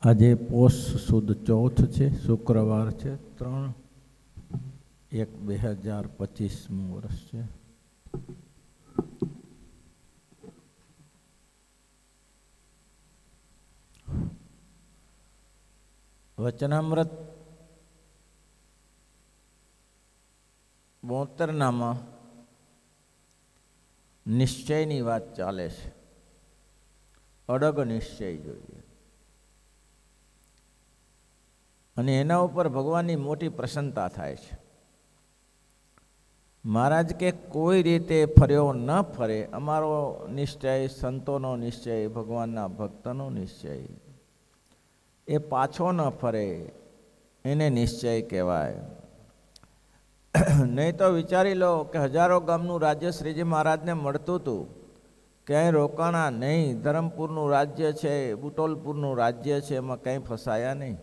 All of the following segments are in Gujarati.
આજે પોષ સુદ ચોથ છે, શુક્રવાર છે, 3/1/2025 વર્ષ છે. વચનામૃત 72 નિશ્ચયની વાત ચાલે છે. અડગ નિશ્ચય જોઈએ અને એના ઉપર ભગવાનની મોટી પ્રસન્નતા થાય છે. મહારાજ કે કોઈ રીતે ફર્યો ન ફરે, અમારો નિશ્ચય, સંતોનો નિશ્ચય, ભગવાનના ભક્તનો નિશ્ચય, એ પાછો ન ફરે એને નિશ્ચય કહેવાય. નહીં તો વિચારી લો કે હજારો ગામનું રાજ્ય શ્રીજી મહારાજને મળતું હતું, ક્યાંય રોકાણા નહીં. ધરમપુરનું રાજ્ય છે, બુટોલપુરનું રાજ્ય છે, એમાં કંઈ ફસાયા નહીં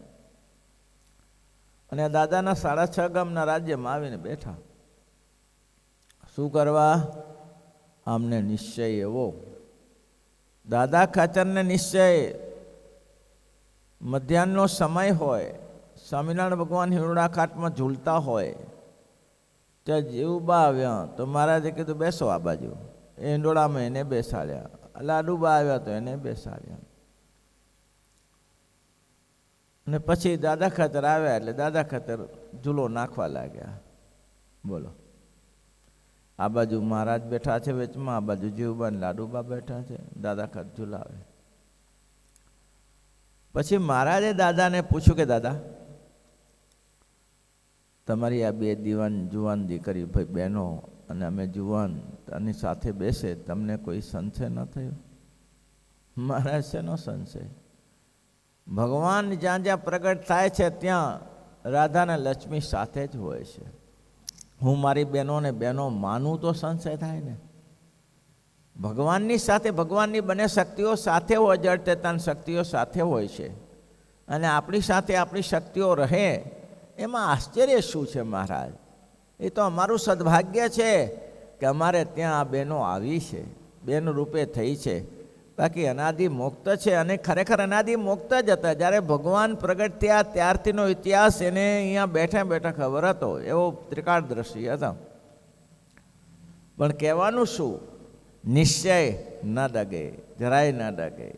અને દાદાના 6.5 ગામના રાજ્યમાં આવીને બેઠા. શું કરવા? આમને નિશ્ચય એવો. દાદા ખાચરને નિશ્ચય મધ્યાહનનો સમય હોય, સ્વામિનારાયણ ભગવાન હિંડોળા ખાટમાં ઝૂલતા હોય, ત્યાં જીવબા આવ્યા તો મહારાજે કીધું બેસો આ બાજુ. એ હિંડોળામાં એને બેસાડ્યા. લાડુબા આવ્યા તો એને બેસાડ્યા. અને પછી દાદા ખાતર આવ્યા એટલે દાદા ખાતર ઝૂલો નાખવા લાગ્યા. બોલો, આ બાજુ મહારાજ બેઠા છે વચમાં, આ બાજુ જીવબા ને લાડુબા બેઠા છે, દાદા ખાતર ઝૂલાવે. પછી મહારાજે દાદાને પૂછ્યું કે દાદા, તમારી આ 2 જુવાન દીકરી ભાઈ બહેનો અને અમે જુવાન આની સાથે બેસે, તમને કોઈ સંશય ન થયો? મહારાજ શેનો સંશય? ભગવાન જ્યાં જ્યાં પ્રગટ થાય છે ત્યાં રાધા અને લક્ષ્મી સાથે જ હોય છે. હું મારી બહેનોને બહેનો માનું તો સંશય થાય ને. ભગવાનની સાથે ભગવાનની બંને શક્તિઓ સાથે હોય, જળ ચેતન શક્તિઓ સાથે હોય છે અને આપણી સાથે આપણી શક્તિઓ રહે, એમાં આશ્ચર્ય શું છે મહારાજ? એ તો અમારું સદભાગ્ય છે કે અમારે ત્યાં આ બહેનો આવી છે, બેન રૂપે થઈ છે. બાકી અનાદિ મુક્ત છે અને ખરેખર અનાદિ મુક્ત જ હતા. જ્યારે ભગવાન પ્રગટ થયા ત્યારથીનો ઇતિહાસ એને અહીંયા બેઠા બેઠા ખબર હતો, એવો ત્રિકાળદર્શી હતા. પણ કહેવાનું શું? નિશ્ચય ન ડગે, જરાય ન ડગે.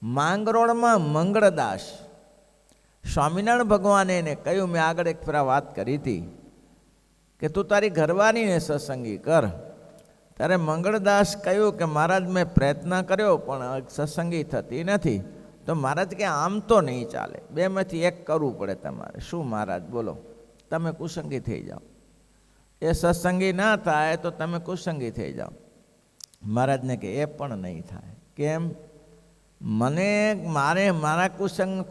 માંગરોળમાં મંગળદાસ સ્વામિનારાયણ ભગવાને એને કહ્યું, મેં આગળ એક ફેરા વાત કરી હતી કે તું તારી ઘરવાળીને સત્સંગી કર. ત્યારે મંગળદાસ કહ્યું કે મહારાજ મેં પ્રયત્ન કર્યો પણ સત્સંગી થતી નથી. તો મહારાજ કે આમ તો નહીં ચાલે, 2માંથી એક કરવું પડે તમારે. શું મહારાજ? બોલો. તમે કુસંગી થઈ જાઓ. એ સત્સંગી ના થાય તો તમે કુસંગી થઈ જાઓ. મહારાજને કે એ પણ નહીં થાય. કેમ? મારા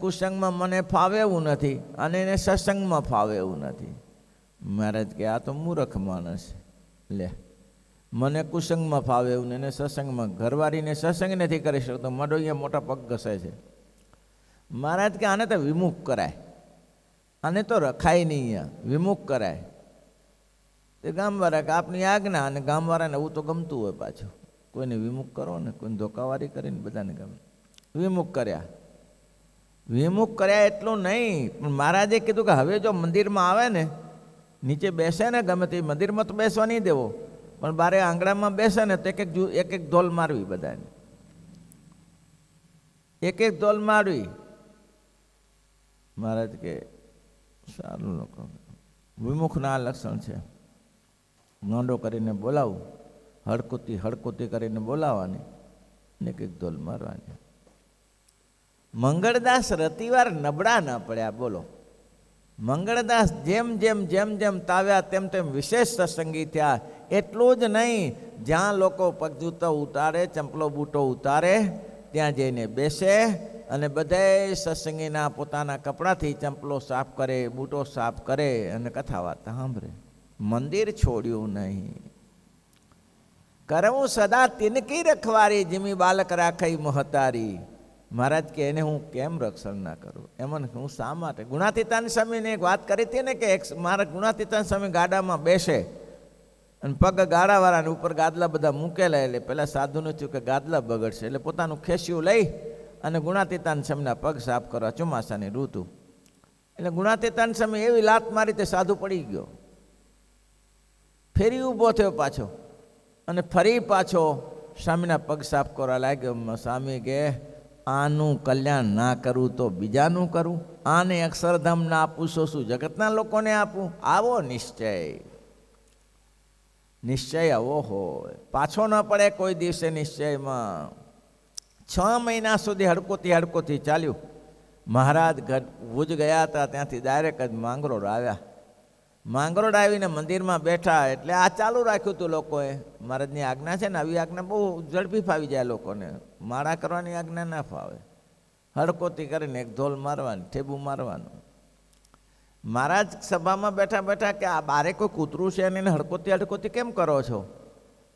કુસંગમાં મને ફાવે એવું નથી અને એને સત્સંગમાં ફાવે એવું નથી. મહારાજ કે આ તો મૂર્ખ માણસ. લે, મને કુસંગમાં ફાવે એવું ને એને સત્સંગમાં, ઘરવાળીને સત્સંગ નથી કરી શકતો, મારો અહીંયા મોટા પગ ઘસે છે. મહારાજ કે આને તો વિમુખ કરાય, આને તો રખાય નહીં, અહીંયા વિમુખ કરાય. તે ગામવાળા કે આપની આજ્ઞા. અને ગામવાળાને એવું તો ગમતું હોય પાછું, કોઈને વિમુખ કરો ને, કોઈને ધોકાવારી કરીને બધાને ગમે. વિમુખ કર્યા. વિમુખ કર્યા એટલું નહીં, પણ મહારાજે કીધું કે હવે જો મંદિરમાં આવે ને, નીચે બેસે ને, ગમે તે મંદિરમાં તો બેસવા નહીં દેવો, પણ બારે આંગણામાં બેસે ને તો એક એક ધોલ મારવી, બધાને એક એક ધોલ મારવી. મહારાજ કે સારું, લોકો વિમુખના આ લક્ષણ છે. નોંધો કરીને બોલાવું, હળકુતી કરીને બોલાવવાની ને એક એક ધોલ મારવાની. મંગળદાસ રતિવાર નબળા ન પડ્યા. બોલો, મંગળદાસ જેમ જેમ તાવ્યા તેમ વિશેષ સત્સંગી થયા. એટલું જ નહીં, જ્યાં લોકો પગજૂતો ઉતારે, ચંપલો બૂટો ઉતારે, ત્યાં જઈને બેસે અને બધાય સત્સંગીના પોતાના કપડાથી ચંપલો સાફ કરે, બૂટો સાફ કરે અને કથા વાર્તા સાંભળે. મંદિર છોડ્યું નહીં. કરવું સદા તિનકી રખવારી, જીમી બાલક રાખઈ મહતારી. મહારાજ કે એને હું કેમ રક્ષણ ના કરું? એમાં હું શા માટે? ગુણાતીતાન સ્વામીને એક વાત કરી હતી ને કે મારા ગુણાતીતાન સ્વામી ગાડામાં બેસે અને પગ ગાડાવાળાને ઉપર ગાદલા બધા મૂકેલા. એટલે પેલા સાધુને થયું કે ગાદલા બગડશે, એટલે પોતાનું ખેસ્યું લઈ અને ગુણાતીતાન સ્વામીના પગ સાફ કરવા ચોમાસાની ઋતુ. એટલે ગુણાતીતાન સ્વામી એવી લાત મારી તે સાધુ પડી ગયો, ફેરી ઊભો થયો પાછો અને ફરી પાછો સ્વામીના પગ સાફ કરવા લાગ્યો. સ્વામી કે આનું કલ્યાણ ના કરું તો બીજાનું કરું, આને અક્ષરધામ ના આપું શું જગતના લોકોને આપું? આવો નિશ્ચય, નિશ્ચય આવો હોય, પાછો ન પડે કોઈ દિવસે નિશ્ચયમાં. 6 મહિના સુધી હડકોતી ચાલ્યું. મહારાજ ભુજ ગયા હતા, ત્યાંથી ડાયરેક્ટ જ માંગરોળ આવ્યા. માંગરોળ આવીને મંદિરમાં બેઠા એટલે આ ચાલુ રાખ્યું હતું લોકોએ. મહારાજની આજ્ઞા છે ને, આવી આજ્ઞા બહુ ઝડપી ફાવી જાય લોકોને. માળા કરવાની આજ્ઞા ના ફાવે. હડકોતી કરીને એક ધોલ મારવાની, ઠેબુ મારવાનું. મહારાજ સભામાં બેઠા બેઠા કે આ બારે કોઈ કૂતરું છે એને હડકોતી કેમ કરો છો?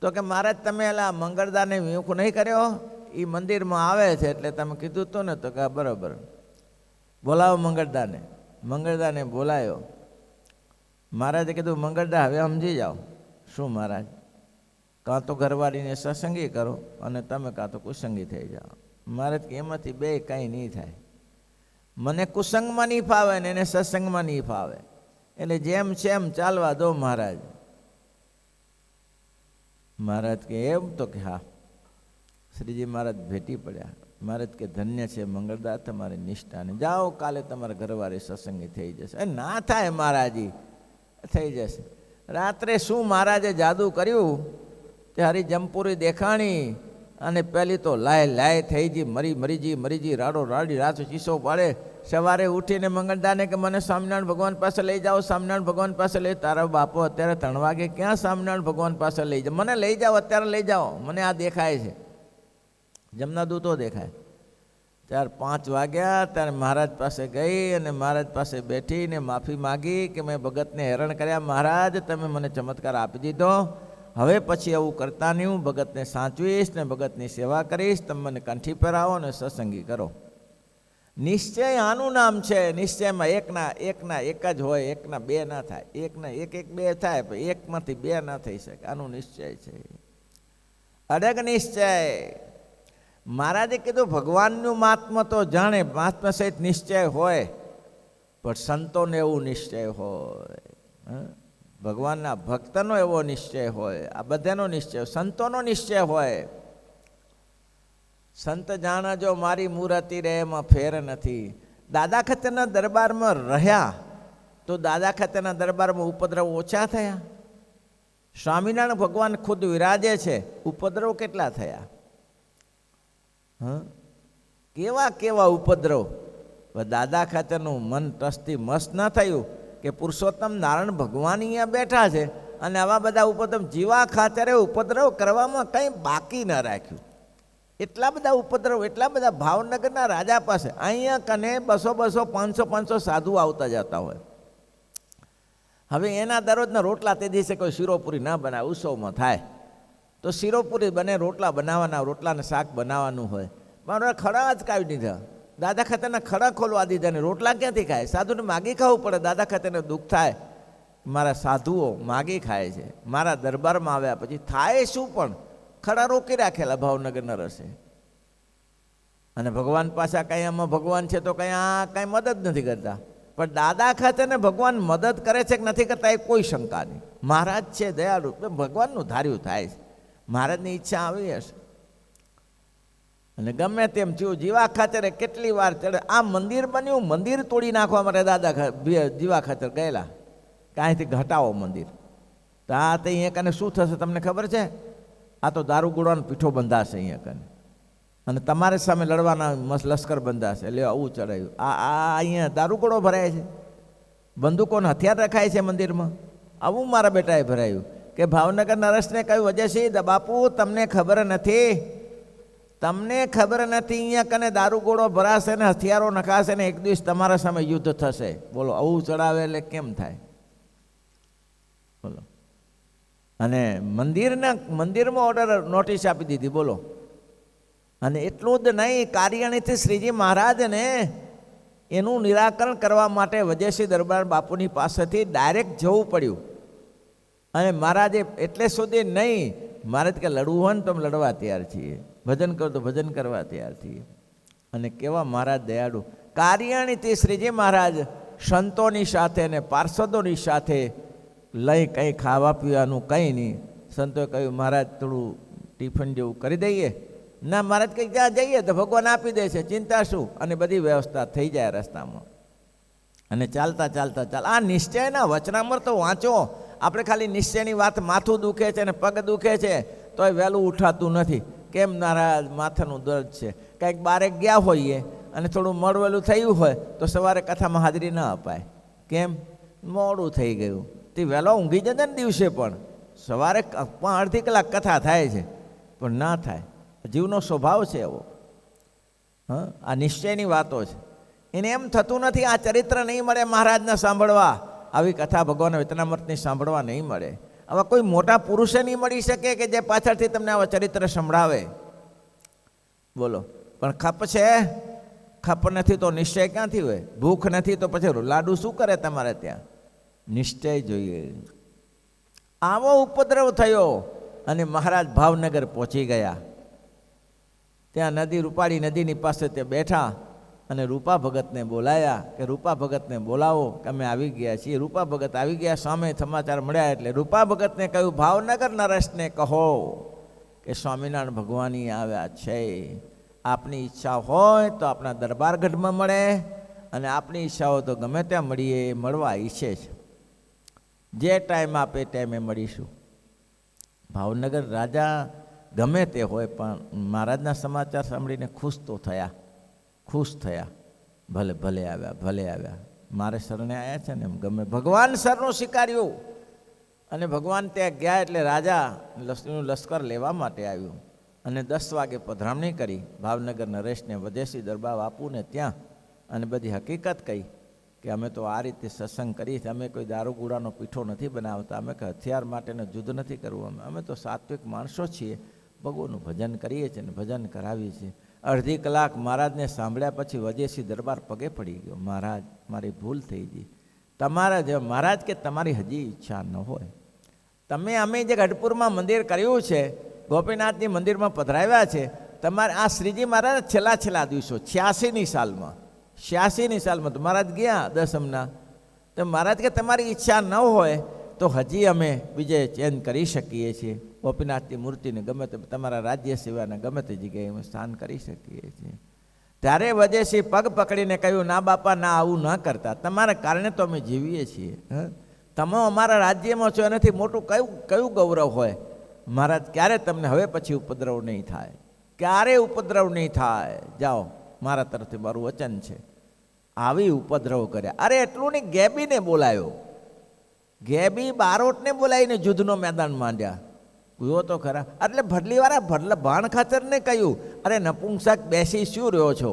તો કે મહારાજ તમે એલા મંગળદાને વિમુખ નહીં કર્યો, એ મંદિરમાં આવે છે એટલે તમે કીધું તો ને. તો કે બરાબર, બોલાવો મંગળદાને. મંગળદાને બોલાયો. મહારાજે કીધું મંગળદા હવે સમજી જાઓ. શું મહારાજ? કાં તો ઘરવાળીને સત્સંગી કરો અને તમે કાં તો કુસંગી થઈ જાઓ. મહારાજ કે એમાંથી બે કાંઈ નહીં થાય. મને કુસંગમાં નહીં ફાવે ને એને સત્સંગમાં નહીં ફાવે, એટલે જેમ છે એમ ચાલવા દો મહારાજ. મહારાજ કે એમ? તો કે હા. શ્રીજી મહારાજ ભેટી પડ્યા. મહારાજ કે ધન્ય છે મંગળદા તમારી નિષ્ઠાને, જાઓ કાલે તમારા ઘરવાળી સત્સંગી થઈ જશે. એ ના થાય મહારાજી, થઈ જશે. રાત્રે શું મહારાજે જાદુ કર્યું તે હરી જમપુરી દેખાણી અને પહેલી તો લાય થઈ જી, મરીજી રાડો રાડી રાતો ચીસો પાડે. સવારે ઉઠીને મંગળદાને કે મને સ્વામિનારાયણ ભગવાન પાસે લઈ જાઓ, સ્વામિનારાયણ ભગવાન પાસે લઈ. તારા બાપો અત્યારે 3 વાગે ક્યાં સ્વામિનારાયણ ભગવાન પાસે લઈ જાઓ? મને લઈ જાઓ, અત્યારે લઈ જાઓ, મને આ દેખાય છે, જમના દૂતો દેખાય. ત્યારે 5 વાગ્યા ત્યારે મહારાજ પાસે ગઈ અને મહારાજ પાસે બેઠીને માફી માગી કે મેં ભગતને હેરાન કર્યા. મહારાજ તમે મને ચમત્કાર આપી દીધો, હવે પછી આવું કરતા નહીં. હું ભગતને સાચવીશ ને ભગતની સેવા કરીશ. તમે મને કંઠી પહેરાવો ને સત્સંગી કરો. નિશ્ચય આનું નામ છે. નિશ્ચયમાં એકના એક જ હોય, એકના 2 ના થાય. એકના એક 2 થાય, પણ એકમાંથી 2 ના થઈ શકે. આનું નિશ્ચય છે, અડગ નિશ્ચય. મહારાજે કીધું ભગવાનનું મહાત્મા તો જાણે, મહાત્મા સહિત નિશ્ચય હોય, પણ સંતોને એવું નિશ્ચય હોય, ભગવાનના ભક્તનો એવો નિશ્ચય હોય, આ બધાનો નિશ્ચય, સંતોનો નિશ્ચય હોય. સંત જાણજો મારી મૂર્તિ રે એમાં ફેર નથી. દાદા ખાતરના દરબારમાં રહ્યા તો દાદા ખાતરના દરબારમાં ઉપદ્રવ ઓછા થયા. સ્વામિનારાયણ ભગવાન ખુદ વિરાજે છે, ઉપદ્રવ કેટલા થયા? કેવા ઉપદ્રવ. દાદા ખાતરનું મન ટ્રસ્ટી મસ્ત ન થયું કે પુરુષોત્તમ નારાયણ ભગવાન અહીંયા બેઠા છે અને આવા બધા ઉપદ્રવ. જીવા ખાતરે ઉપદ્રવ કરવામાં કંઈ બાકી ન રાખ્યું. એટલા બધા ઉપદ્રવ, એટલા બધા. ભાવનગરના રાજા પાસે અહીંયા કને 200 500 સાધુ આવતા જતા હોય. હવે એના દરરોજના રોટલા તે દિવસે કોઈ શીરોપુરી ના બનાવે, ઉત્સવમાં થાય તો શીરોપુરી બને, રોટલા બનાવવાના, રોટલાને શાક બનાવવાનું હોય. મારા ખડા જ કાઢી દીધા. દાદા ખાતરના ખડા ખોલવા દીધા ને રોટલા ક્યાંથી ખાય? સાધુને માગી ખાવું પડે. દાદા ખાતરને દુઃખ થાય, મારા સાધુઓ માગી ખાય છે, મારા દરબારમાં આવ્યા પછી થાય શું? પણ ખડા રોકી રાખેલા ભાવનગરના રસે. અને ભગવાન પાછા કંઈ આમાં ભગવાન છે તો કંઈ મદદ નથી કરતા. પણ દાદા ખાતરને ભગવાન મદદ કરે છે કે નથી કરતા એ કોઈ શંકા નહીં. મહારાજ છે દયાળુ, ભગવાનનું ધાર્યું થાય છે. મહારાજની ઈચ્છા આવી હશે. અને ગમે તેમ થયું, જીવા ખાતરે કેટલી વાર ચડે. આ મંદિર બન્યું, મંદિર તોડી નાખવા માટે દાદા જીવા ખાતર ગયેલા. કાંઈથી ઘટાવો મંદિર. તો આ તો અહીંયા કને શું થશે તમને ખબર છે? આ તો દારૂગોળાનો પીઠો બંધાશે અહીંયા કને, અને તમારે સામે લડવાના લશ્કર બંધાશે. એટલે આવું ચડાયું. આ અહીંયા દારૂગોળો ભરાય છે, બંદૂકોને હથિયાર રખાય છે મંદિરમાં. આવું મારા બેટાએ ભરાયું કે ભાવનગર નરેશને કહ્યું, અજયસિંહ બાપુ તમને ખબર નથી, અહીંયા કને દારૂગોળો ભરાશે ને હથિયારો નખાશે ને એક દિવસ તમારા સામે યુદ્ધ થશે. બોલો, આવું ચડાવે એટલે કેમ થાય? બોલો. અને મંદિરમાં ઓર્ડર નોટિસ આપી દીધી. બોલો. અને એટલું જ નહીં, કારિયાણીથી શ્રીજી મહારાજને એનું નિરાકરણ કરવા માટે વજયસિંહ દરબાર બાપુની પાસેથી ડાયરેક્ટ જવું પડ્યું. અને મહારાજે એટલે સુધી નહીં, મહારાજ કે લડવું હોય ને તો અમે લડવા તૈયાર છીએ, ભજન કરો તો ભજન કરવા તૈયાર છીએ. અને કેવા મહારાજ દયાળુ. કાર્યાણીથી શ્રીજી મહારાજ સંતોની સાથે ને પાર્ષદોની સાથે લઈ કંઈ ખાવા પીવાનું કંઈ નહીં. સંતોએ કહ્યું મહારાજ થોડું ટિફિન જેવું કરી દઈએ. ના મહારાજ કંઈક જ્યાં જઈએ તો ભગવાન આપી દે છે, ચિંતા શું. અને બધી વ્યવસ્થા થઈ જાય રસ્તામાં. અને ચાલતા ચાલતા ચાલ આ નિશ્ચયના વચનામૃત તો વાંચો. આપણે ખાલી નિશ્ચયની વાત, માથું દુખે છે ને પગ દુખે છે તોય વહેલું ઉઠાતું નથી. કેમ? નારાજ માથાનું દર્દ છે. કંઈક બારે ગયા હોઈએ અને થોડું મળવેલું થયું હોય તો સવારે કથામાં હાજરી ન અપાય. કેમ? મોડું થઈ ગયું. તે વહેલો ઊંઘી જશે ને દિવસે પણ સવારે અડધી કલાક કથા થાય છે પણ ના થાય. જીવનો સ્વભાવ છે એવો. આ નિશ્ચયની વાતો છે. એને એમ થતું નથી આ ચરિત્ર નહીં મળે મહારાજના સાંભળવા, આવી કથા ભગવાન વચનામૃતની સાંભળવા નહીં મળે. આવા કોઈ મોટા પુરુષે નહીં મળી શકે કે જે પાછળથી તમને આવા ચરિત્ર સંભળાવે. બોલો. પણ ખપ છે? ખપ નથી તો નિશ્ચય ક્યાંથી હોય? ભૂખ નથી તો પછી લાડુ શું કરે તમારે ત્યાં? નિશ્ચય જોઈએ. આવો ઉપદ્રવ થયો અને મહારાજ ભાવનગર પહોંચી ગયા. ત્યાં નદી, રૂપાળી નદીની પાસે તે બેઠા અને રૂપા ભગતને બોલાયા કે રૂપા ભગતને બોલાવો કે અમે આવી ગયા છીએ. રૂપા ભગત આવી ગયા. સામે સમાચાર મળ્યા એટલે રૂપા ભગતને કહ્યું ભાવનગર નરેશને કહો કે સ્વામિનારાયણ ભગવાન આવ્યા છે. આપની ઈચ્છા હોય તો આપણા દરબારગઢમાં મળે અને આપની ઈચ્છા હોય તો ગમે ત્યાં મળીએ. મળવા ઈચ્છે છે. જે ટાઈમ આપે ટાઈમે મળીશું. ભાવનગર રાજા ગમે તે હોય પણ મહારાજના સમાચાર સાંભળીને ખુશ તો થયા. ખુશ થયા. ભલે ભલે આવ્યા, ભલે આવ્યા. મારે શરણે આવ્યા છે ને એમ ગમે. ભગવાન શરણું સ્વીકાર્યું અને ભગવાન ત્યાં ગયા એટલે રાજા લશ્કર લેવા માટે આવ્યું અને 10 વાગે પધરામણી કરી. ભાવનગર નરેશને વદેશી દરબાર આપું ને ત્યાં અને બધી હકીકત કહી કે અમે તો આ રીતે સત્સંગ કરીએ છીએ. અમે કોઈ દારૂગોળાનો પીઠો નથી બનાવતા. અમે કોઈ હથિયાર માટેનું યુદ્ધ નથી કરવું. અમે તો સાત્વિક માણસો છીએ. ભગવાનનું ભજન કરીએ છીએ ને ભજન કરાવીએ છીએ. અડધી કલાક મહારાજને સાંભળ્યા પછી વદેશી દરબાર પગે પડી ગયો. મહારાજ, મારી ભૂલ થઈ ગઈ. તમારા જે મહારાજ કે તમારી હજી ઈચ્છા ન હોય, તમે અમે જે ગઢપુરમાં મંદિર કર્યું છે, ગોપીનાથજી મંદિરમાં પધરાવ્યા છે, તમારે આ શ્રીજી મહારાજ છેલ્લા દિવસો 86ની સાલમાં તો મહારાજ ગયા દસમના. તો મહારાજ કે તમારી ઈચ્છા ન હોય તો હજી અમે બીજે ચેન્જ કરી શકીએ છીએ. ગોપીનાથની મૂર્તિને ગમે તે તમારા રાજ્ય સિવાયના ગમે તે જગ્યાએ અમે સ્થાન કરી શકીએ છીએ. ત્યારે વજેશી પગ પકડીને કહ્યું ના બાપા, ના આવું ન કરતા. તમારા કારણે તો અમે જીવીએ છીએ. તમે અમારા રાજ્યમાં છો એનાથી મોટું કયું ગૌરવ હોય? મહારાજ ક્યારે તમને હવે પછી ઉપદ્રવ નહીં થાય, ક્યારે ઉપદ્રવ નહીં થાય. જાઓ, મારા તરફથી મારું વચન છે. આવી ઉપદ્રવ કર્યા. અરે એટલું નહીં, ગેબીને બોલાયો. ગેબી બારોટને બોલાવીને યુદ્ધનો મેદાન માંડ્યા. જો તો ખરા. એટલે ભડલીવાળા ભાણ ખાચરને કહ્યું અરે નપુંસક બેસી શું રહ્યો છો?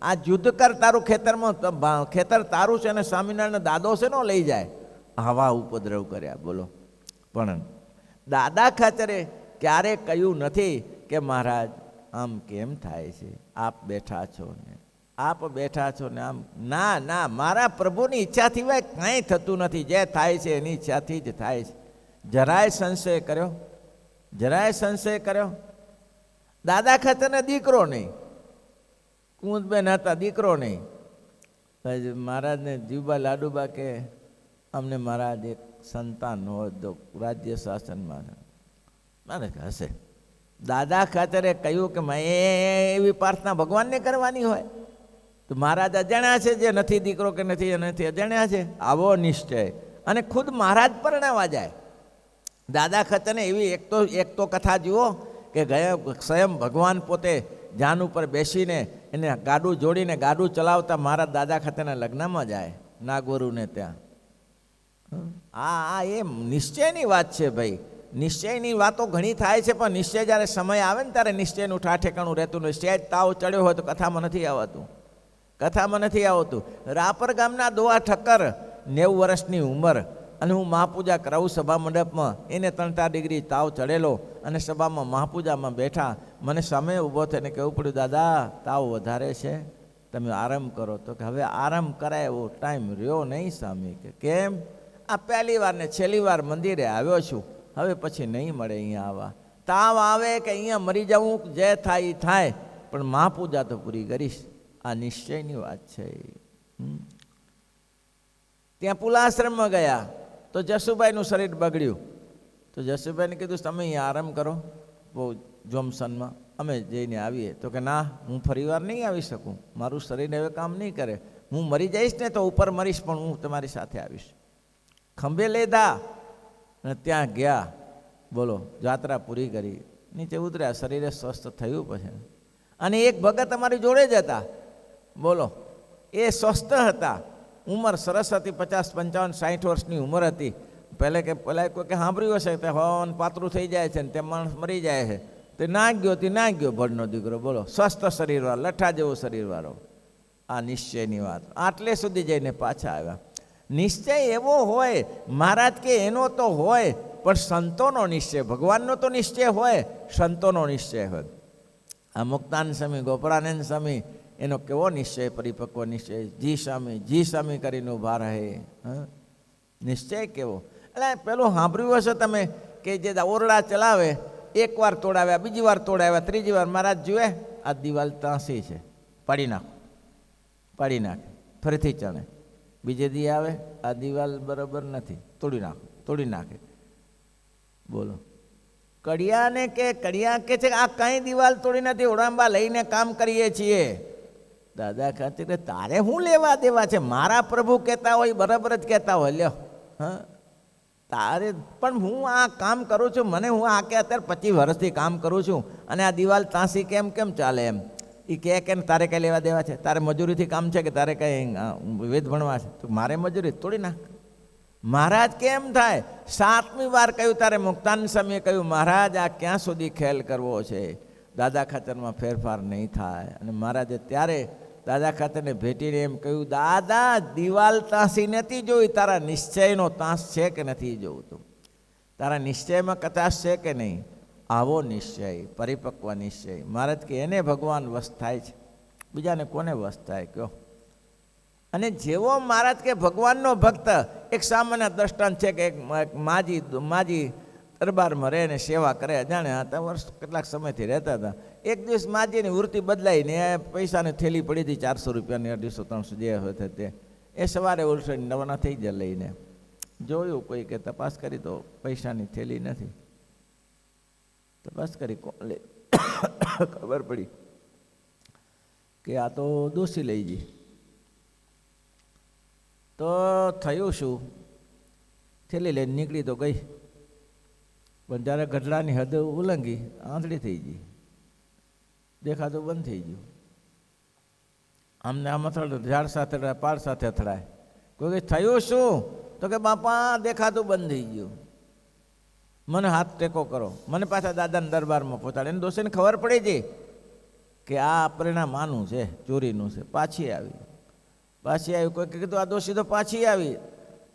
આ યુદ્ધ કર, તારું ખેતરમાં ખેતર તારું છે અને સ્વામિનારાયણ દાદો છે નો લઈ જાય. આવા ઉપદ્રવ કર્યા. બોલો. પણ દાદા ખાચરે ક્યારે કહ્યું નથી કે મહારાજ આમ કેમ થાય છે? આપ બેઠા છો ને આપ બેઠા છો ને આમ. ના ના, મારા પ્રભુની ઈચ્છાથી ભાઈ કાંઈ થતું નથી. જે થાય છે એની ઈચ્છાથી જ થાય છે. જરાય સંશય કર્યો? જરાય સંશય કર્યો? દાદા ખાચરને દીકરો નહીં, કુંદબેન હતા, દીકરો નહીં. મહારાજને જીવબા લાડુબા કે અમને મહારાજ એક સંતાન હોય તો રાજ્ય શાસનમાં. મારે હશે. દાદા ખાચરે કહ્યું કે મેં એવી પ્રાર્થના ભગવાનને કરવાની હોય? તો મહારાજ અજાણ્યા છે જે નથી દીકરો કે નથી અજાણ્યા છે? આવો નિશ્ચય. અને ખુદ મહારાજ પરણાવા જાય. દાદા ખાચરને એવી એક તો કથા જુઓ કે ગયા સ્વયં ભગવાન પોતે જાન ઉપર બેસીને એને ગાડું જોડીને ગાડું ચલાવતા મહારાજ દાદા ખાચરના લગ્નમાં જાય નાગવરુને ત્યાં. આ એમ નિશ્ચયની વાત છે ભાઈ. નિશ્ચયની વાતો ઘણી થાય છે પણ નિશ્ચય જ્યારે સમય આવે ને ત્યારે નિશ્ચયનું ઠેકાણું રહેતું નથી. સહેજ તાવ ચડ્યો હોય તો કથામાં નથી આવતું. રાપર ગામના દોવા ઠક્કર 90 વર્ષની ઉંમર અને હું મહાપૂજા કરાવું સભા મંડપમાં. એને 3-4 ડિગ્રી તાવ ચડેલો અને સભામાં મહાપૂજામાં બેઠા. મને સામે ઊભો થઈને કહેવું પડ્યું દાદા તાવ વધારે છે, તમે આરામ કરો. તો કે હવે આરામ કરાય એવો ટાઈમ રહ્યો નહીં સ્વામી. કે કેમ? આ પહેલી વાર ને છેલ્લી વાર મંદિરે આવ્યો છું, હવે પછી નહીં મળે અહીંયા આવવા. તાવ આવે કે અહીંયા મરી જવું, જે થાય એ થાય, પણ મહાપૂજા તો પૂરી કરીશ. આ નિશ્ચયની વાત છે. ત્યાં પુલાશ્રમમાં ગયા તો જસુભાઈનું શરીર બગડ્યું. તો જસુભાઈને કીધું તમે અહીંયા આરામ કરો બહુ જોમસનમાં, અમે જઈને આવીએ. તો કે ના, હું ફરીવાર નહીં આવી શકું, મારું શરીર હવે કામ નહીં કરે. હું મરી જઈશ ને તો ઉપર મરીશ, પણ હું તમારી સાથે આવીશ. ખંભે લીધા અને ત્યાં ગયા. બોલો, જાત્રા પૂરી કરી, નીચે ઉતર્યા, શરીરે સ્વસ્થ થયું પછી. અને એક ભગત અમારી જોડે જ હતા. બોલો, એ સ્વસ્થ હતા, ઉંમર સરસ હતી, 50, 55, 60 વર્ષની ઉંમર હતી. પહેલે કોઈ કે સાંભળ્યું હશે તે હવન પાતળું થઈ જાય છે ને તે માણસ મરી જાય છે. તે ના ગયો ભડનો દીકરો. બોલો, સ્વસ્થ શરીરવાળો, લઠ્ઠા જેવો શરીરવાળો. આ નિશ્ચયની વાત. આટલે સુધી જઈને પાછા આવ્યા. નિશ્ચય એવો હોય, મહારાજ કે એનો તો હોય, પણ સંતોનો નિશ્ચય, ભગવાનનો તો નિશ્ચય હોય, સંતોનો નિશ્ચય હોય. આ મુક્તાનંદ સ્વામી, ગોપાળાનંદ સ્વામી, એનો કેવો નિશ્ચય, પરિપક્વ નિશ્ચય. જી સ્વામી કરીને ઊભા રહે. નિશ્ચય કેવો! એટલે પેલું સાંભળ્યું હશે તમે કે જે ઓરડા ચલાવે, એકવાર તોડાવ્યા, બીજી વાર તોડાવ્યા, ત્રીજી વાર મહારાજ જુએ આ દિવાલ તાંસી છે, પાડી નાખે, ફરીથી ચણે. બીજે દી આવે, આ દિવાલ બરાબર નથી, તોડી નાખે. બોલો, કડિયા કે છે આ કઈ દિવાલ તોડી નથી, ઓળાંબા લઈને કામ કરીએ છીએ. દાદા ખાતે તારે શું લેવા દેવા છે? મારા પ્રભુ કહેતા હોય બરાબર જ કહેતા હોય. લ્યો, હા, તારે પણ હું આ કામ કરું છું, મને હું આ કે અત્યારે 25 વર્ષથી કામ કરું છું, અને આ દિવાલ તાંસી કેમ ચાલે એમ? એ કે તારે કંઈ લેવા દેવા છે? તારે મજૂરીથી કામ છે કે તારે કંઈ વેદ ભણવા છે? તો મારે મજૂરી તોડી નાખ. મહારાજ કેમ થાય? 7મી વાર કહ્યું તારે મુક્તાનંદ સ્વામીએ કહ્યું, મહારાજ આ ક્યાં સુધી ખેલ કરવો છે? દાદા ખાતરમાં ફેરફાર નહીં થાય. અને મહારાજે ત્યારે દાદા ખાતરને ભેટીને એમ કહ્યું, દાદા દિવાલ તાંસી નથી જોઈ, તારા નિશ્ચયનો તાંસ છે કે નથી જોવું? તારા નિશ્ચયમાં કચાશ છે કે નહીં? આવો નિશ્ચય, પરિપક્વ નિશ્ચય. મહારાજ કે એને ભગવાન વશ થાય છે, બીજાને કોને વશ થાય કયો? અને જેવો મહારાજ કે ભગવાનનો ભક્ત, એક સામાન્ય દ્રષ્ટાંત છે કે એક માજી દરબારમાં રહે ને સેવા કરે. જાણે હતા વર્ષ કેટલાક સમયથી રહેતા હતા. એક દિવસ માજીની વૃત્તિ બદલાઈને પૈસાની થેલી પડી હતી, 400 રૂપિયાની, 250, 300 જે હોય તે. એ સવારે ઉલસણી નવાના થઈ જાય લઈને જોયું, કોઈ કે તપાસ કરી તો પૈસાની થેલી નથી. તપાસ કરી, કોણ લે? ખબર પડી કે આ તો દોષી લઈ ગઈ. તો થયું શું? થેલી લઈને નીકળી તો ગઈ, પણ જ્યારે ગઢડાની હદ ઉલ્લંઘી, આંધળી થઈ ગઈ, દેખાતું બંધ થઈ ગયું. આમને આમ અથડાય, ઝાડ સાથે અથડાય, પાડ સાથે અથડાય. કોઈ થયું શું? તો કે બાપા દેખાતું બંધ થઈ ગયું, મને હાથ ટેકો કરો. મને પાછા દાદાના દરબારમાં પહોંચાડે. એને દોષીને ખબર પડી ગઈ કે આ પરિણામ આનું છે, ચોરીનું છે. પાછી આવી. કોઈ કીધું આ દોષી તો પાછી આવી,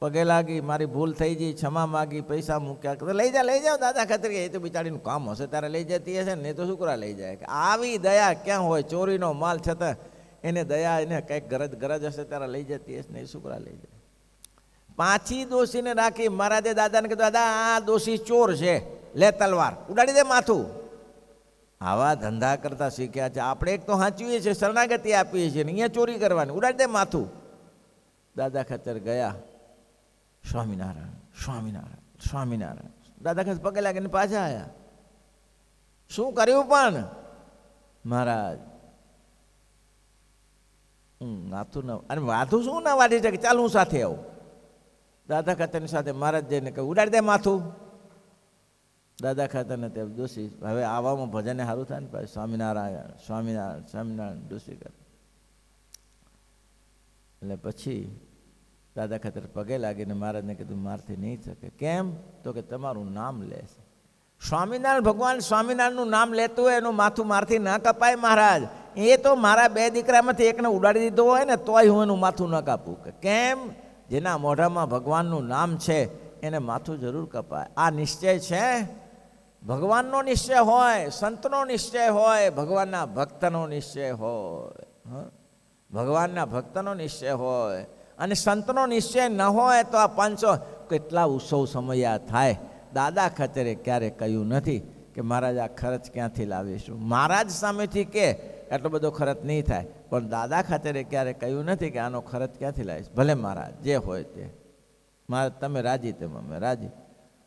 પગે લાગી, મારી ભૂલ થઈ ગઈ, ક્ષમા માગી, પૈસા મૂક્યા. લઈ જાઓ દાદા ખાતર. એ તો બિચારીનું કામ હશે ત્યારે લઈ જતી હશે ને, તો શુક્રા લઈ જાય. કે આવી દયા ક્યાં હોય? ચોરીનો માલ છતાં એને દયા, એને કંઈક ગરજ હશે ત્યારે લઈ જતી હશે ને, એ શુક્રા લઈ જાય. પાછી દોષીને રાખી. મહારાજે દાદાને કીધું, દાદા આ દોષી ચોર છે, લે તલવાર, ઉડાડી દે માથું. આવા ધંધા કરતા શીખ્યા છે આપણે. એક તો સાચવીએ છીએ, શરણાગતિ આપીએ છીએ, ને અહીંયા ચોરી કરવાની, ઉડાડી દે માથું. દાદા ખાતર ગયા. સ્વામિનારાયણ, સ્વામિનારાયણ, સ્વામિનારાયણ. દાદા ખાતર પગે લાગીને પાછા આવ્યા. શું કર્યું? પણ મહારાજ નાથું ન, અને વાથું શું ના વાઢી શકે? ચાલ હું સાથે આવું. દાદા ખાતરની સાથે મહારાજ જઈને કહ્યું, ઉડાડી દે માથું. દાદા ખાતરને તે દોષી, હવે આવામાં ભજને સારું થાય ને, પાછું સ્વામિનારાયણ, સ્વામિનારાયણ, સ્વામિનારાયણ દોષી કરે. એટલે પછી દાદા ખાતર પગે લાગીને મહારાજને કીધું, મારથી નહીં શકે. કેમ? તો કે તમારું નામ લે છે. સ્વામિનારાયણ ભગવાન સ્વામિનારાયણનું નામ લેતું હોય એનું માથું મારથી ન કપાય મહારાજ. એ તો મારા 2 દીકરામાંથી એકને ઉડાડી દીધો હોય ને તોય હું એનું માથું ન કાપું. કેમ? જેના મોઢામાં ભગવાનનું નામ છે એને માથું જરૂર કપાય. આ નિશ્ચય છે, ભગવાનનો નિશ્ચય હોય, સંતનો નિશ્ચય હોય, ભગવાનના ભક્તનો નિશ્ચય હોય. ભગવાનના ભક્તનો નિશ્ચય હોય અને સંતનો નિશ્ચય ન હોય તો આ 500 કેટલા ઉત્સવ સમયા થાય. દાદા ખાતરે ક્યારે કહ્યું નથી કે મહારાજ આ ખર્ચ ક્યાંથી લાવીશું. મહારાજ સામેથી કે એટલો બધો ખર્ચ નહીં થાય. પણ દાદા ખાતરે ક્યારે કહ્યું નથી કે આનો ખર્ચ ક્યાંથી લાવીશ. ભલે મહારાજ જે હોય તે, મારે તમે રાજી તેમ અમે રાજી.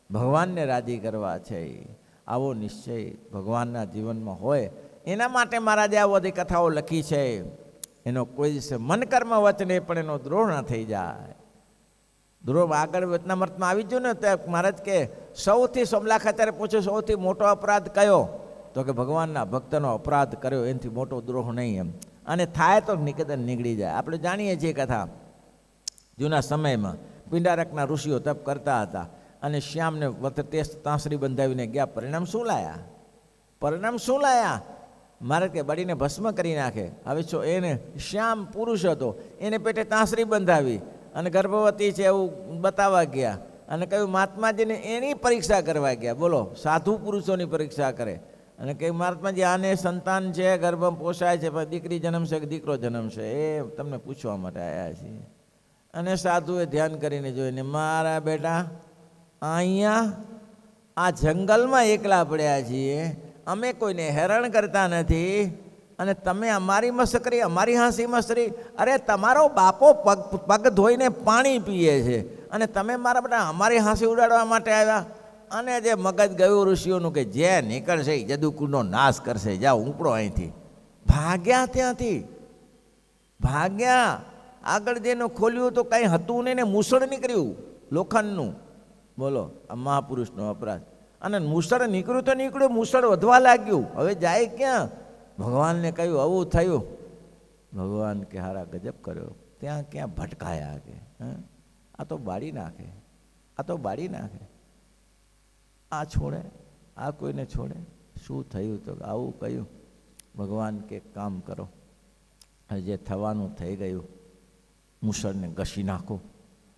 ભગવાનને રાજી કરવા છે, આવો નિશ્ચય ભગવાનના જીવનમાં હોય. એના માટે મહારાજે આ બધી કથાઓ લખી છે. એનો કોઈ દિવસે મન કર્મ વચને પણ એનો દ્રોહ ન થઈ જાય. દ્રોહ આગળ વચનામૃતમાં આવી ગયું ને, તો મહારાજ કે સૌથી સોમલા ખાતરે પૂછ્યું સૌથી મોટો અપરાધ કયો, તો કે ભગવાનના ભક્તનો અપરાધ કર્યો, એનાથી મોટો દ્રોહ નહીં એમ. અને થાય તો નિકેતન નીકળી જાય. આપણે જાણીએ છીએ કથા, જૂના સમયમાં પિંડારકના ઋષિઓ તપ કરતા હતા અને શ્યામને વખતે તાંસરી બંધાવીને ગયા. પરિણામ શું લાયા? પરિણામ શું લાયા? મારે કે બળીને ભસ્મ કરી નાખે. હવે છો એને શ્યામ પુરુષ હતો, એને પેટે તાંસરી બંધાવી અને ગર્ભવતી છે એવું બતાવવા ગયા અને કહ્યું મહાત્માજીને એની પરીક્ષા કરવા ગયા. બોલો, સાધુ પુરુષોની પરીક્ષા કરે અને કહ્યું મહાત્માજી આને સંતાન છે, ગર્ભ પોષાય છે, પણ દીકરી જન્મશે કે દીકરો જન્મશે એ તમને પૂછવા માટે આવ્યા છીએ. અને સાધુએ ધ્યાન કરીને જોઈને, મારા બેટા અહીંયા આ જંગલમાં એકલા પડ્યા છીએ, અમે કોઈને હેરાન કરતા નથી અને તમે અમારી મસ્કરી, અમારી હાંસી મસ્કરી. અરે તમારો બાપો પગ ધોઈને પાણી પીએ છે અને તમે મારા બેટા અમારી હાંસી ઉડાડવા માટે આવ્યા. અને જે મગજ ગયું ઋષિઓનું કે જે નીકળશે એ જદુકુળનો નાશ કરશે, જાઓ ઉપડો અહીંથી. ભાગ્યા ત્યાંથી, ભાગ્યા. આગળ જેનું ખોલ્યું તો કંઈ હતું નહીં ને મુસળ નીકળ્યું લોખંડનું. બોલો, આ મહાપુરુષનો અપરાધ. અને મુસળ નીકળ્યું તો નીકળ્યું, મુસળ વધવા લાગ્યું. હવે જાય ક્યાં? ભગવાનને કહ્યું આવું થયું. ભગવાન કે હારા ગજબ કર્યો, ત્યાં ક્યાં ભટકાયા કે આ તો બાળી નાખે, આ તો બાળી નાખે, આ છોડે, આ કોઈને છોડે. શું થયું? તો આવું કહ્યું. ભગવાન કે કામ કરો, જે થવાનું થઈ ગયું, મુસળને ઘસી નાખો.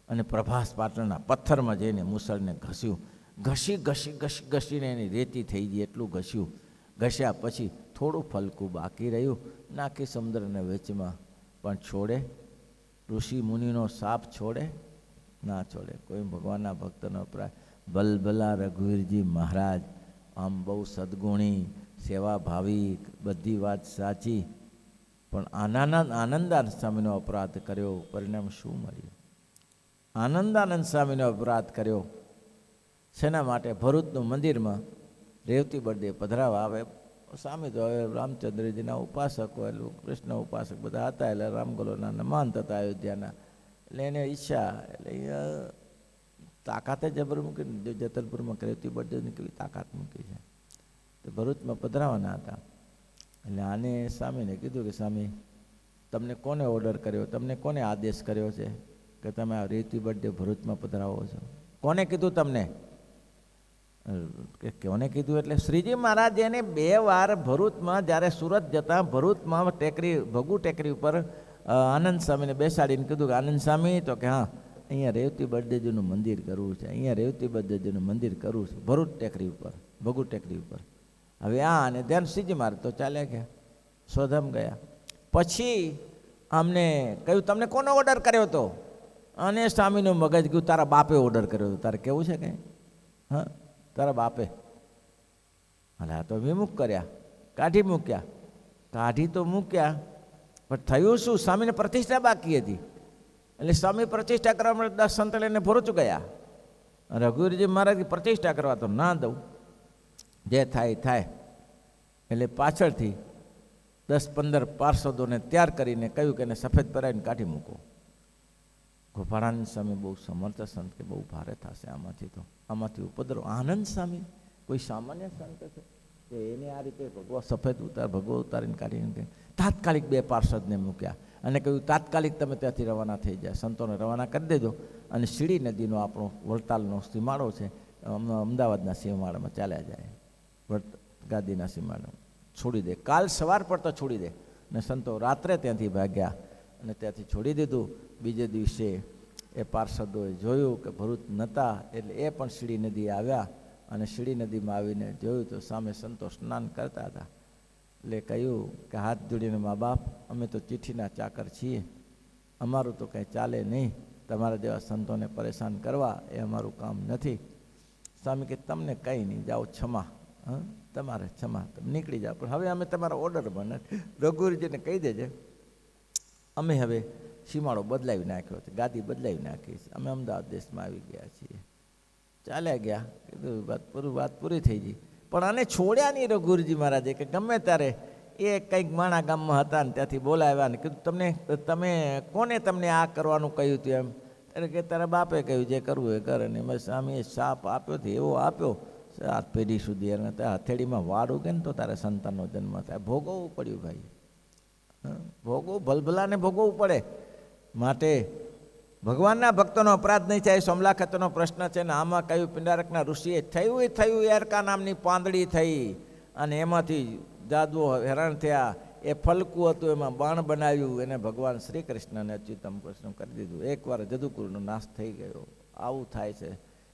અને પ્રભાસ પાટણના પથ્થરમાં જઈને મુસળને ઘસ્યું. ઘસી ઘસી ઘસી ઘસીને એની રેતી થઈ ગઈ, એટલું ઘસ્યું. ઘસ્યા પછી થોડું ફલકું બાકી રહ્યું, નાખી સમુદ્રને વેચમાં. પણ છોડે? ઋષિ મુનિનો સાપ છોડે? ના છોડે. કોઈ ભગવાનના ભક્તનો અપરાધ. બલબલા રઘુવીરજી મહારાજ આમ બહુ સદગુણી, સેવાભાવિક, બધી વાત સાચી, પણ આનંદાનંદ સ્વામીનો અપરાધ કર્યો. પરિણામ શું મળ્યું? આનંદાનંદ સ્વામીનો અપરાધ કર્યો. શેના માટે? ભરૂચનું મંદિરમાં રેવતી બળદેવ પધરાવા આવે. સ્વામી તો હવે રામચંદ્રજીના ઉપાસક હોય, કૃષ્ણ ઉપાસક બધા હતા, એટલે રામગોલોના મહંત હતા અયોધ્યાના. એટલે એને ઈચ્છા, એટલે તાકાતે જબર મૂકી, જતલપુરમાં રેવતી બળદેવની કેવી તાકાત મૂકી છે. તો ભરૂચમાં પધરાવાના હતા. એટલે આને સ્વામીને કીધું કે સ્વામી તમને કોને ઓર્ડર કર્યો, તમને કોને આદેશ કર્યો છે કે તમે આ રેવતી બળદેવ ભરૂચમાં પધરાવો છો? કોને કીધું તમને? કે કોને કીધું એટલે શ્રીજી મહારાજ એને 2 વાર ભરૂચમાં, જ્યારે સુરત જતા ભરૂચમાં ટેકરી, ભગુ ટેકરી ઉપર આનંદ સ્વામીને બેસાડીને કીધું કે આનંદ સ્વામી, તો કે હા અહીંયા રેવતી બળદેવજીનું મંદિર કરવું છે, અહીંયા રેવતી બળદેવજીનું મંદિર કરવું છે ભરૂચ ટેકરી ઉપર, ભગુ ટેકરી ઉપર. હવે આ અને ધ્યાન શ્રીજી મહારાજ તો ચાલ્યા ગયા, સ્વધામ ગયા. પછી આમને કહ્યું તમને કોનો ઓર્ડર કર્યો હતો? અને સ્વામીનું મગજ ગયું તારા બાપે ઓર્ડર કર્યો હતો. તારે કેવું છે કંઈ? હા, તારા બાપે. અલા તો વિમુખ કર્યા, કાઢી મૂક્યા. કાઢી તો મૂક્યા, પણ થયું શું? સ્વામીને પ્રતિષ્ઠા બાકી હતી. એટલે સ્વામી પ્રતિષ્ઠા કરવા માટે 10 સંત લઈને ભરૂચ ગયા. રઘુવીરજી મહારાજ પ્રતિષ્ઠા કરવા તો ના દઉં, જે થાય થાય. એટલે પાછળથી 10-15 પાર્ષદોને તૈયાર કરીને કહ્યું કે એને સફેદ પહેરાવીને કાઢી મૂકો. ગોપાળાનંદ સ્વામી બહુ સમર્થ સંત, કે બહુ ભારે થશે આમાંથી, તો આમાંથી ઉપદ્રવ. આનંદ સ્વામી કોઈ સામાન્ય સંત છે કે એને આ રીતે સફેદ ભગવો ઉતારીને કાઢીને? તાત્કાલિક 2 પાર્ષદને મૂક્યા અને કહ્યું તાત્કાલિક તમે ત્યાંથી રવાના થઈ જાય, સંતોને રવાના કરી દેજો. અને શીડી નદીનો આપણો વડતાલનો સીમાડો છે, અમદાવાદના સીમાડામાં ચાલ્યા જાય, ગાદીના સીમાડામાં છોડી દે. કાલ સવાર પડતો છોડી દે. અને સંતો રાત્રે ત્યાંથી ભાગ્યા અને ત્યાંથી છોડી દીધું. બીજે દિવસે એ પાર્ષદોએ જોયું કે ભરૂચ નહોતા, એટલે એ પણ શીડી નદી આવ્યા અને શીડી નદીમાં આવીને જોયું તો સામે સંતો સ્નાન કરતા હતા. એટલે કહ્યું કે હાથ જોડીને મા બાપ, અમે તો ચિઠ્ઠીના ચાકર છીએ, અમારું તો કંઈ ચાલે નહીં, તમારા જેવા સંતોને પરેશાન કરવા એ અમારું કામ નથી. સ્વામી કે તમને કંઈ નહીં, જાઓ ક્ષમા. તમારે ક્ષમા, તમે નીકળી જાઓ. પણ હવે અમે તમારા ઓર્ડરમાં નથી. રઘુવીરજીને કહી દેજે અમે હવે સીમાડો બદલાવી નાખ્યો છે, ગાદી બદલાવી નાખી છે, અમે અમદાવાદ દેશમાં આવી ગયા છીએ. ચાલ્યા ગયા, કીધું વાત પૂરી થઈ ગઈ. પણ આને છોડ્યા નહીં રઘુવીરજી મહારાજે, કે ગમે ત્યારે એ કંઈક માણા ગામમાં હતા ને ત્યાંથી બોલાવ્યા ને કીધું તમે કોને તમને આ કરવાનું કહ્યું હતું એમ? ત્યારે કે તારા બાપે કહ્યું જે કરવું એ કરે. ને મેં સ્વામીએ શાપ આપ્યો હતો, એવો આપ્યો 7 પેઢી સુધી. અને ત્યાં હથેળીમાં વાળ ઉગે ને તો તારે સંતાનનો જન્મ થાય. ભોગવવું પડ્યું ભાઈ, ભોગવું, ભલભલાને ભોગવવું પડે. માટે ભગવાનના ભક્તોનો અપરાધ નહીં થાય, સોમલાખતનો પ્રશ્ન છે ને. આમાં કહ્યું પિંડારકના ઋષિએ થયું એરકા નામની પાંદડી થઈ અને એમાંથી જાદવો હેરાન થયા. એ ફલકું હતું, એમાં બાણ બનાવ્યું, એને ભગવાન શ્રી કૃષ્ણને અચ્યુતમ કૃષ્ણ કરી દીધું. એકવાર જદુકુળનો નાશ થઈ ગયો. આવું થાય છે.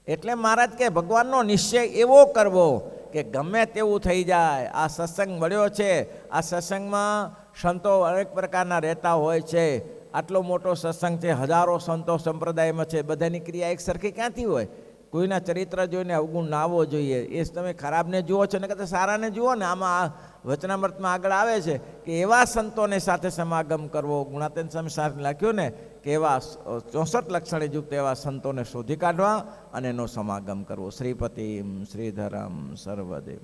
એટલે મહારાજ કે ભગવાનનો નિશ્ચય એવો કરવો કે ગમે તેવું થઈ જાય. આ સત્સંગ મળ્યો છે, આ સત્સંગમાં સંતો અનેક પ્રકારના રહેતા હોય છે. આટલો મોટો સત્સંગ છે, હજારો સંતો સંપ્રદાયમાં છે. બધાની ક્રિયા એક સરખી ક્યાંથી હોય? કોઈના ચરિત્ર જોઈને અવગુણ ના આવવો જોઈએ. એ તમે ખરાબને જુઓ છો ને કરતાં સારાને જુઓ ને. આમાં વચનામૃતમાં આગળ આવે છે કે એવા સંતોને સાથે સમાગમ કરવો. ગુણાતીત સ્વામી સાથે લખ્યું ને કે એવા 64 લક્ષણે યુક્ત એવા સંતોને શોધી કાઢવા અને એનો સમાગમ કરવો. શ્રીપતિમ શ્રીધરમ સર્વદેવ.